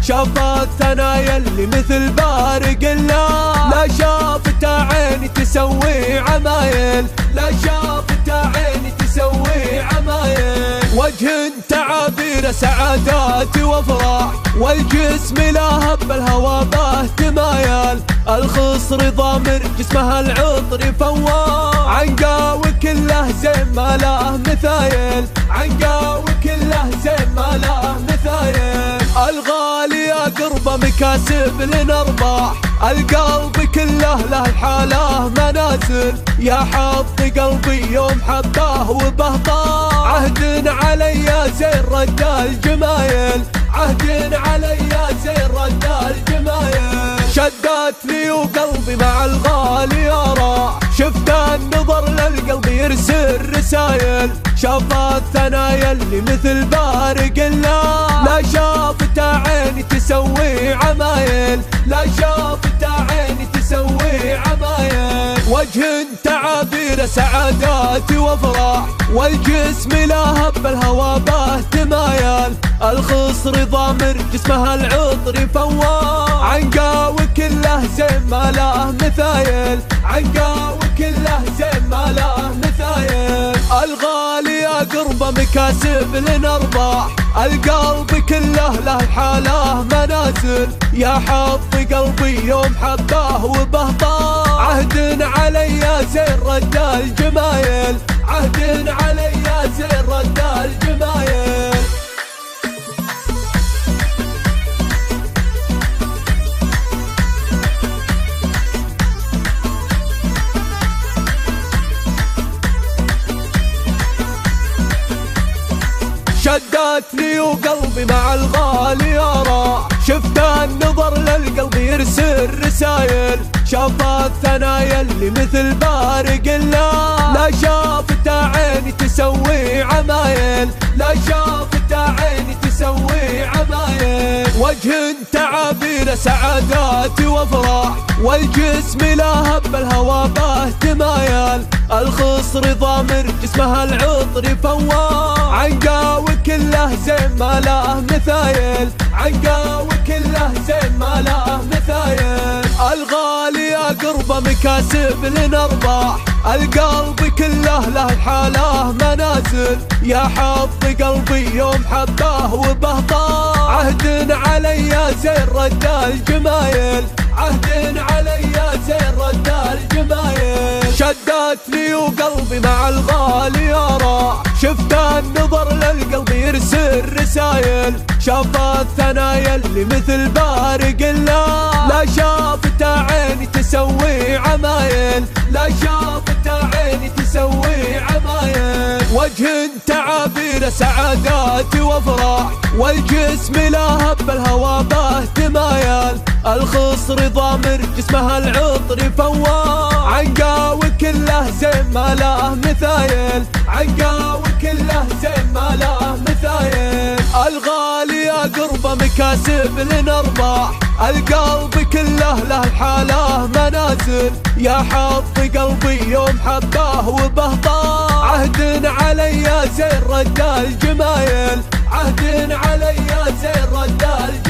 شافت ثنايا اللي مثل بارق الله، لا شافت عيني تسوي عمايل، لا شافت عيني تسوي عمايل. وجه تعابير سعادات وافراح، والجسم لهب بالهوى به تمايل. الخصر ضامر جسمها العطر فواح، عنقاوي كله زين ما له مثايل، عنقاوي كله زين ما له مثايل. الغالي قربه مكاسب لنا ارباح، القلب كله له الحاله منازل. يا حظ قلبي يوم حباه وبهطاه، عهد علي زين رد الجمايل، عهد علي زين رد الجمايل. شدت لي وقلبي مع الغالي راح، شفت النظر للقلب يرسل رسايل. شافت ثنايا اللي مثل بارق الله، لا شافت عيني تسوي عمايل، لا شافت عيني تسوي عمايل. وجه تعابير سعادات وافراح، والجسم لهب بالهوى به تمايل. الخصر ضامر جسمها العطر فواح، عنقاوي كله زين ما له مثايل، عنقاوي كله زين ما له مثايل. الغالي قربه مكاسب لنا ارباح، القلب كله له الحاله منازل. يا حظ قلبي يوم حباه وبهطاه، عهد علي زين رد الجمايل، عهد علي زين رد الجمايل. شدت لي وقلبي مع الغالي راح، شفت النظر للقلب يرسل رسايل. شافت ثنايا اللي مثل بارق الله، لا شافت عيني تسوي عمايل، لا شافت عيني تسوي عمايل. وجه تعابير سعادات وافراح، والجسم لهب بالهوى به تمايل. الخصر ضامر جسمها العطر فواح، عنقاوي كله زين ما له مثايل، عنقاوي كله زين ما له مثايل. الغالي قربه مكاسب لنا ارباح، القلب كله له الحاله منازل. يا حظ قلبي يوم حباه وبهطاه، عهد علي زين رد الجمايل، عهد علي زين رد الجمايل. شدت لي وقلبي مع الغالي راح، شفت النظر للقلب يرسل رسايل. شافت ثنايا اللي مثل بارق الله، لا شافت عيني تسوي عمايل، لا شافت عيني تسوي عمايل. وجه تعابير سعادات وافراح، والجسم لهب بالهوى به تمايل. الخصر ضامر جسمها العطر فواح، عنقاوي كله زين ما له مثايل، عنقاوي كله زين ما له مثايل. الغالي قربه مكاسب لنا ارباح، القلب كله له الحاله منازل. يا حظ قلبي يوم حباه وبهطاه، عهد علي زين رد الجمايل، عهد علي زين رد الجمايل.